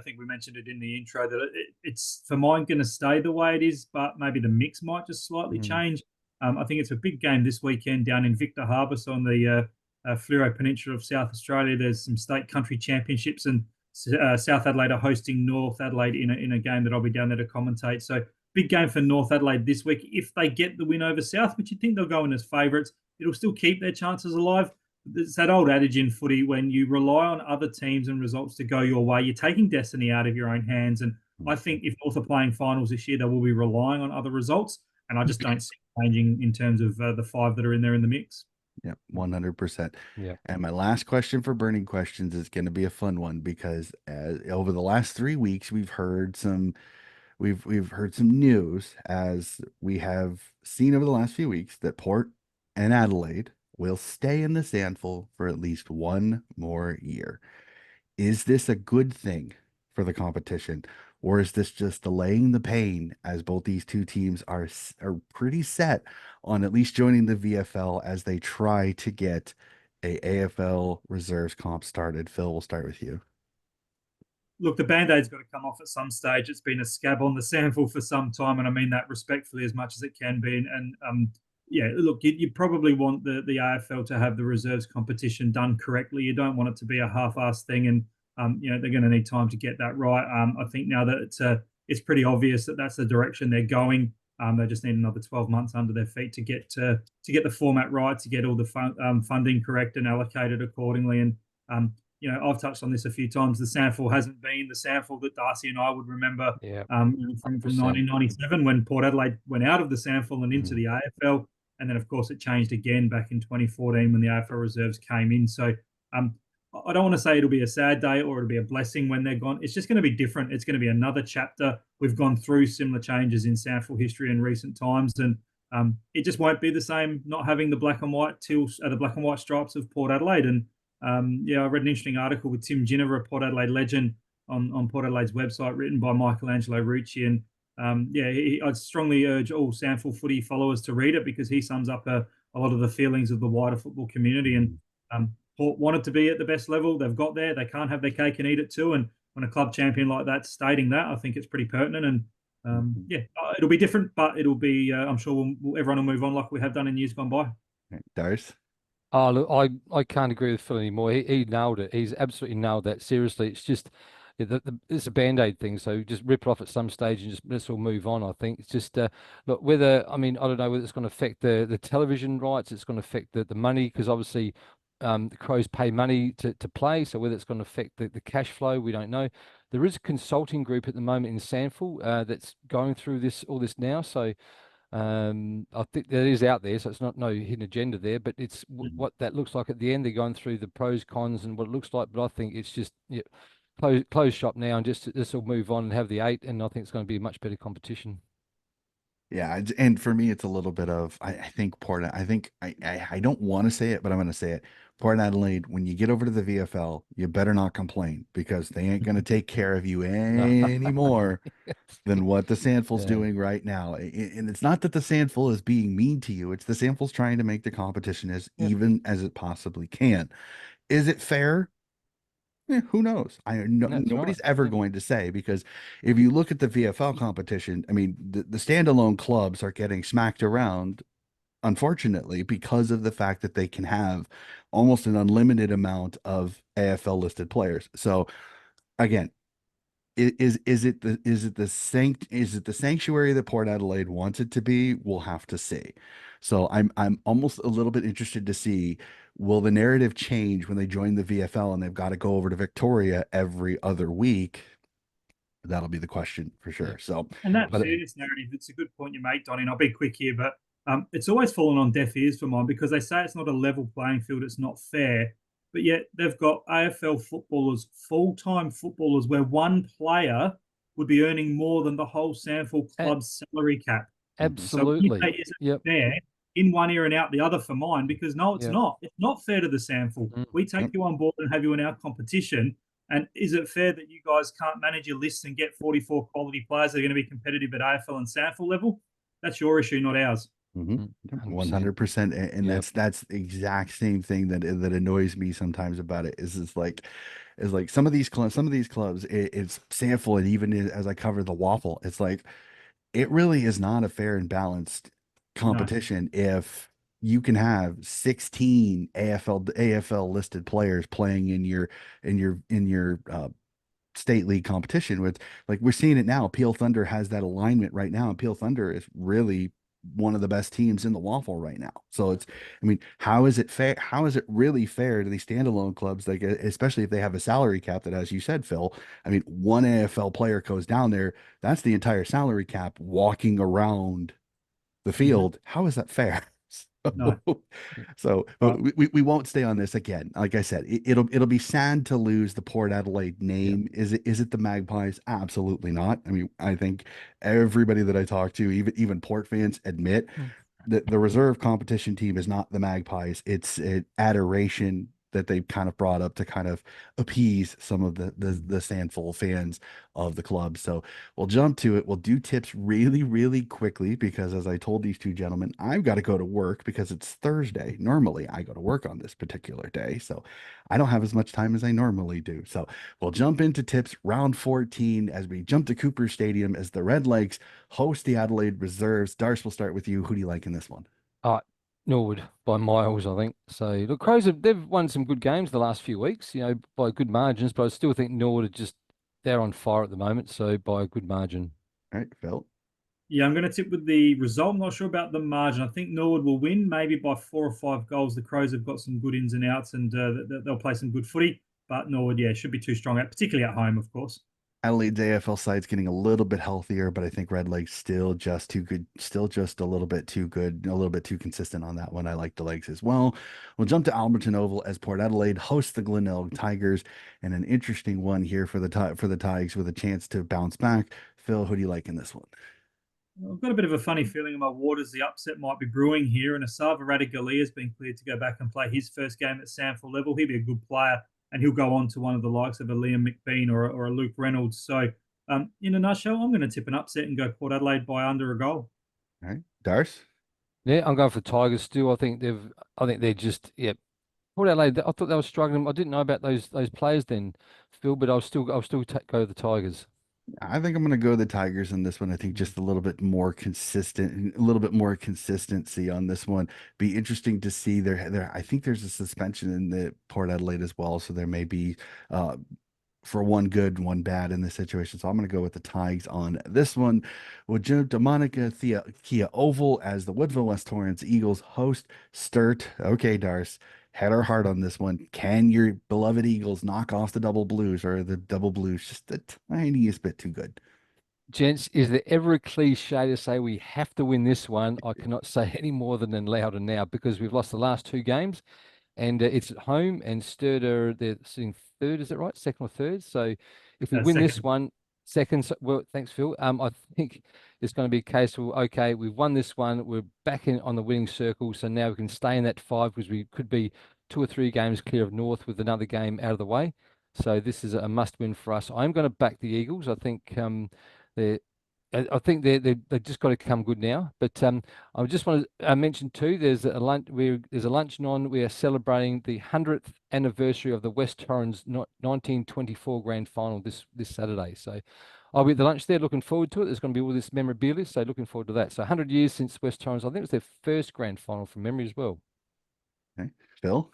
think we mentioned it in the intro that it's for mine going to stay the way it is, but maybe the mix might just slightly change. I think it's a big game this weekend down in Victor Harbor, so on the Fleurieu Peninsula of South Australia. There's some state country championships, and South Adelaide are hosting North Adelaide in a game that I'll be down there to commentate. So big game for North Adelaide this week. If they get the win over South, which you think they'll go in as favourites, it'll still keep their chances alive. It's that old adage in footy, when you rely on other teams and results to go your way, you're taking destiny out of your own hands. And I think if North are playing finals this year, they will be relying on other results. And I just don't see it changing in terms of the five that are in there in the mix. Yeah, 100%. Yeah. And my last question for burning questions is going to be a fun one because over the last 3 weeks, we've heard some news, as we have seen over the last few weeks, that Port and Adelaide will stay in the SANFL for at least one more year. Is this a good thing for the competition, or is this just delaying the pain, as both these two teams are pretty set on at least joining the VFL as they try to get a AFL reserves comp started? Phil, we'll start with you. Look, the Band-Aid's got to come off at some stage. It's been a scab on the SANFL for some time, and I mean that respectfully as much as it can be. And yeah, look, you probably want the AFL to have the reserves competition done correctly. You don't want it to be a half-assed thing, and they're going to need time to get that right. I think now that it's pretty obvious that that's the direction they're going. They just need another 12 months under their feet to get the format right, to get all the funding correct and allocated accordingly. And I've touched on this a few times. The SANFL hasn't been the SANFL that Darcy and I would remember from 1997, when Port Adelaide went out of the SANFL and into the AFL. And then, of course, it changed again back in 2014 when the AFL reserves came in. So I don't want to say it'll be a sad day or it'll be a blessing when they're gone. It's just going to be different. It's going to be another chapter. We've gone through similar changes in SANFL history in recent times, and it just won't be the same not having the black and white stripes of Port Adelaide. And I read an interesting article with Tim Ginniver, a Port Adelaide legend, on Port Adelaide's website, written by Michelangelo Rucci. And I'd strongly urge all SANFL footy followers to read it, because he sums up a lot of the feelings of the wider football community. And Port wanted to be at the best level. They've got there. They can't have their cake and eat it too. And when a club champion like that's stating that, I think it's pretty pertinent. And Mhm. Yeah, it'll be different, but it'll be. I'm sure everyone will move on like we have done in years gone by. Right. Darce? Oh, look, I can't agree with Phil anymore. He nailed it. He's absolutely nailed that. Seriously, it's just it's a band-aid thing. So just rip it off at some stage and just let's all move on. I think it's just look whether I mean I don't know whether it's going to affect the television rights. It's going to affect the money because obviously the Crows pay money to play. So whether it's going to affect the cash flow, we don't know. There is a consulting group at the moment in SANFL that's going through all this now. So. I think that is out there, so it's not no hidden agenda there, but it's Mhm. what that looks like at the end. They're going through the pros, cons, and what it looks like. But I think it's just close shop now, and just this will move on and have the 8, and I think it's going to be a much better competition. Yeah, and for me, it's a little bit of I think I think I don't want to say it, but I'm going to say it. Port Adelaide, when you get over to the VFL, you better not complain because they ain't going to take care of you No, any more than what the Sandful's yeah, doing right now. And it's not that the Sandful is being mean to you; it's the Sandful's trying to make the competition as yeah, even as it possibly can. Is it fair? Who knows? No, that's right. nobody's ever Yeah, going to say because if you look at the VFL competition, I mean, the standalone clubs are getting smacked around, unfortunately, because of the fact that they can have almost an unlimited amount of AFL listed players. So again, is it the sanctuary that Port Adelaide wants it to be? We'll have to see. So I'm almost a little bit interested to see, will the narrative change when they join the VFL and they've got to go over to Victoria every other week? That'll be the question for yeah, sure. So, And that but fairness narrative, it's a good point you make, Donnie. And I'll be quick here, but it's always fallen on deaf ears for mine because they say it's not a level playing field, it's not fair. But yet they've got AFL footballers, full-time footballers, where one player would be earning more than the whole SANFL a club's salary cap. mhm, So when you say absolutely. is it Yep, fair, in one ear and out the other for mine, because no, it's yep, not. It's not fair to the SANFL. mm, We take yep. you on board and have you in our competition. And is it fair that you guys can't manage your lists and get 44 quality players that are going to be competitive at AFL and SANFL level? That's your issue, not ours. Mhm. 100%. 100%. And Yep, that's the exact same thing that annoys me sometimes about it is like some of these clubs it's sample and even as I cover the waffle, it's like it really is not a fair and balanced No. competition if you can have 16 AFL listed players playing in your state league competition with like we're seeing it now. Peel Thunder has that alignment right now, and Peel Thunder is really one of the best teams in the waffle right now. So it's, I mean, how is it fair? How is it really fair to these standalone clubs, like especially if they have a salary cap that, as you said, Phil, I mean, one AFL player goes down there, that's the entire salary cap walking around the Mhm. field. How is that fair? No. So, so But we won't stay on this again. Like I said, it'll be sad to lose the Port Adelaide yep, name. Is it the Magpies? Absolutely not. I mean, I think everybody that I talk to, even Port fans, admit mm, that the reserve competition team is not the Magpies. It's an adoration that they've kind of brought up to kind of appease some of the Sandful fans of the club. So we'll jump to it. We'll do tips really, really quickly because as I told these two gentlemen, I've got to go to work because it's Thursday. Normally I go to work on this particular day. So I don't have as much time as I normally do. So we'll jump into tips round 14 as we jump to Cooper Stadium as the Red Lakes host the Adelaide Reserves. Darce, we'll start with you. Who do you like in this one? uh, Norwood by miles, I think. So the Crows they've won some good games the last few weeks, by good margins, but I still think Norwood are just they're on fire at the moment, so by a good margin. All right, Phil. yeah, I'm going to tip with the result. I'm not sure about the margin. I think Norwood will win, maybe by 4 or 5 goals. The Crows have got some good ins and outs, and they'll play some good footy. But Norwood, yeah, should be too strong, particularly at home, of course. Adelaide's AFL side's getting a little bit healthier, but I think Red Lake's still just too good, still just a little bit too good, a little bit too consistent on that one. I like the legs as well. We'll jump to Alberton Oval as Port Adelaide hosts the Glenelg Tigers, and an interesting one here for the Tigers with a chance to bounce back. Phil, who do you like in this one? I've got a bit of a funny feeling in my waters. The upset might be brewing here, and Asava Radigalia has been cleared to go back and play his first game at SANFL level. He'd be a good player, and he'll go on to one of the likes of a Liam McBean or a Luke Reynolds. So, in a nutshell, I'm going to tip an upset and go Port Adelaide by under a goal. All right, Darce. Yeah, I'm going for the Tigers still. I think they're just yeah. Port Adelaide, I thought they were struggling. I didn't know about those players then, Phil, but I'll still go the Tigers. I think I'm going to go the Tigers in this one. I think just a little bit more consistent, a little bit more consistency on this one. Be interesting to see there. I think there's a suspension in the Port Adelaide as well, so there may be uh, for one good, one bad in this situation. So I'm going to go with the Tigers on this one. Well, Joe Demonica Kia Oval as the Woodville West Torrens Eagles host Sturt. Okay, Darce, head or heart on this one. Can your beloved Eagles knock off the double blues, or are the double blues just the tiniest bit too good? Gents, is there ever a cliche to say we have to win this one? I cannot say any more than louder now because we've lost the last two games and it's at home and Sturder, they're sitting third, is it right? Second or third? So if we win this Second. one, second, well, thanks, Phil. I think it's going to be a case of, okay, we've won this one, we're back in on the winning circle, so now we can stay in that five because we could be 2 or 3 games clear of North with another game out of the way. So this is a must win for us. I'm going to back the Eagles. I think they're I think they just got to come good now. But I just want to mention too. There's a luncheon on. We are celebrating the 100th anniversary of the West Torrens 1924 Grand Final this Saturday. So I'll be at the lunch there. Looking forward to it. There's going to be all this memorabilia. So looking forward to that. So 100 years since West Torrens. I think it was their first grand final from memory as well. Okay, Phil.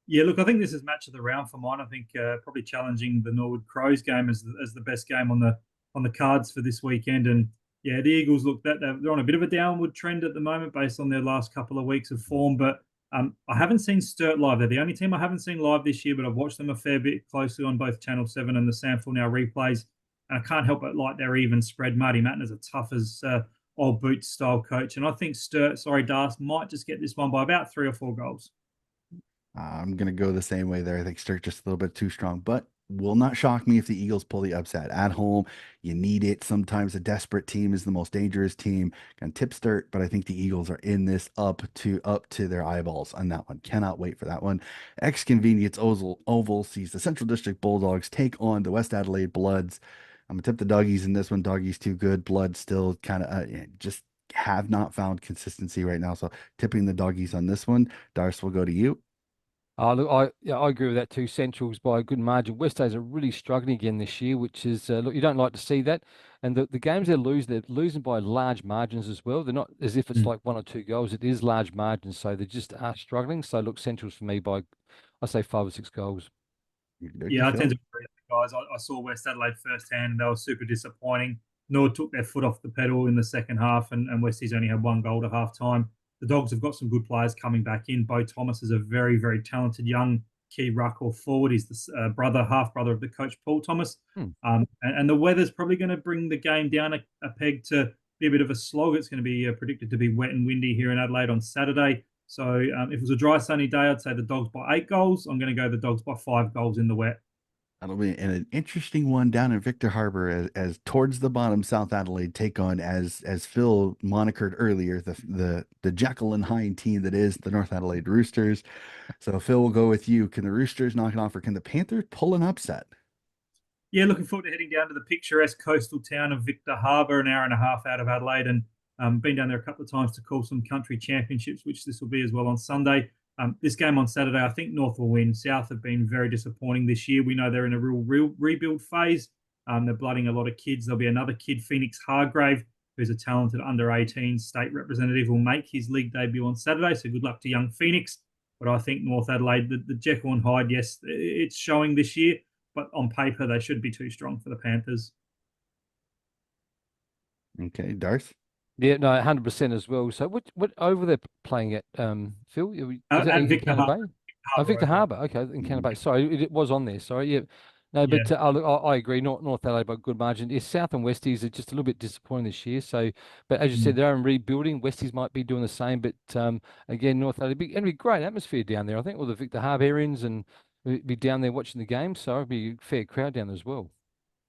Yeah, look, I think this is match of the round for mine. I think probably challenging the Norwood Crows game as the best game on the cards for this weekend. And yeah, the Eagles look that they're on a bit of a downward trend at the moment based on their last couple of weeks of form. But I haven't seen Sturt live. They're the only team I haven't seen live this year, but I've watched them a fair bit closely on both Channel 7 and the SANFL now replays. And I can't help but like their even spread. Marty Mattner's a tough as old boots style coach. And I think Darce might just get this one by about 3 or 4 goals. I'm gonna go the same way there. I think Sturk just a little bit too strong, but will not shock me if the Eagles pull the upset at home. You need it. Sometimes a desperate team is the most dangerous team. Gonna tip Sturt, but I think the Eagles are in this up to their eyeballs on that one. Cannot wait for that one. X Convenience Oval sees the Central District Bulldogs take on the West Adelaide Bloods. I'm gonna tip the doggies in this one. Doggies too good. Blood still kind of just have not found consistency right now. So tipping the doggies on this one. Darce will go to you. Look, I agree with that too. Centrals by a good margin. West A's are really struggling again this year, which is look, you don't like to see that. And the games they're losing by large margins as well. They're not as if it's like 1 or 2 goals. It is large margins, so they just are struggling. So look, Centrals for me by I say 5 or 6 goals. Okey-dokey, Yeah, I tend Phil. to agree with the guys. I saw West Adelaide firsthand, and they were super disappointing. Nord took their foot off the pedal in the second half, and Westies only had 1 goal to half time. The Dogs have got some good players coming back in. Bo Thomas is a very, very talented young key ruck or forward. He's the half brother of the coach, Paul Thomas. Hmm. And the weather's probably going to bring the game down a peg to be a bit of a slog. It's going to be predicted to be wet and windy here in Adelaide on Saturday. So if it was a dry, sunny day, I'd say the Dogs by 8 goals. I'm going to go the Dogs by 5 goals in the wet. That'll be an interesting one down in Victor Harbor as towards the bottom South Adelaide take on as Phil monikered earlier the Jekyll and Hyde team that is the North Adelaide Roosters. So Phil will go with you. Can the Roosters knock it off, or can the Panthers pull an upset? Yeah, looking forward to heading down to the picturesque coastal town of Victor Harbor, an hour and a half out of Adelaide, and been down there a couple of times to call some country championships, which this will be as well on Sunday. This game on Saturday, I think North will win. South have been very disappointing this year. We know they're in a real rebuild phase. They're blooding a lot of kids. There'll be another kid, Phoenix Hargrave, who's a talented under 18 state representative, will make his league debut on Saturday. So good luck to young Phoenix. But I think North Adelaide, the Jekyll and Hyde, yes, it's showing this year, but on paper they should be too strong for the Panthers. Okay, Darth. Yeah, no, 100% as well. So what over they're playing at, Phil? Is that At in Victor Canada Bay? Oh, Harbour Victor over. Harbour. Okay, in Canada Bay. Sorry, it was on there. Sorry, yeah. No, Yeah. but look, I agree. North Adelaide by a good margin. Yes, South and Westies are just a little bit disappointing this year. So, but as you said, they're in rebuilding. Westies might be doing the same. But again, North Adelaide and be great atmosphere down there. I think all the Victor Harborians and be down there watching the game. So it'll be a fair crowd down there as well.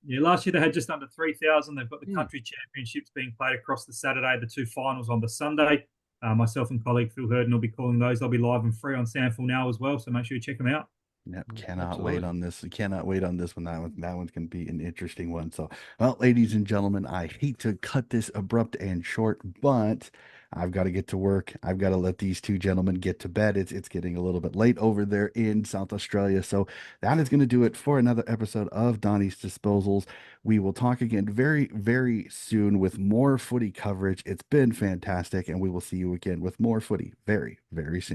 Yeah, last year they had just under 3,000. They've got the Hmm. country championships being played across the Saturday, the two finals on the Sunday. Myself and colleague Phil Hurden will be calling those. They'll be live and free on SANFL now as well, so make sure you check them out. Yep, cannot wait Absolutely. on this. Cannot wait on this one. That one's gonna be an interesting one. So, well, ladies and gentlemen, I hate to cut this abrupt and short, but I've got to get to work. I've got to let these two gentlemen get to bed. It's getting a little bit late over there in South Australia. So that is going to do it for another episode of Donnie's Disposals. We will talk again very, very soon with more footy coverage. It's been fantastic, and we will see you again with more footy very, very soon.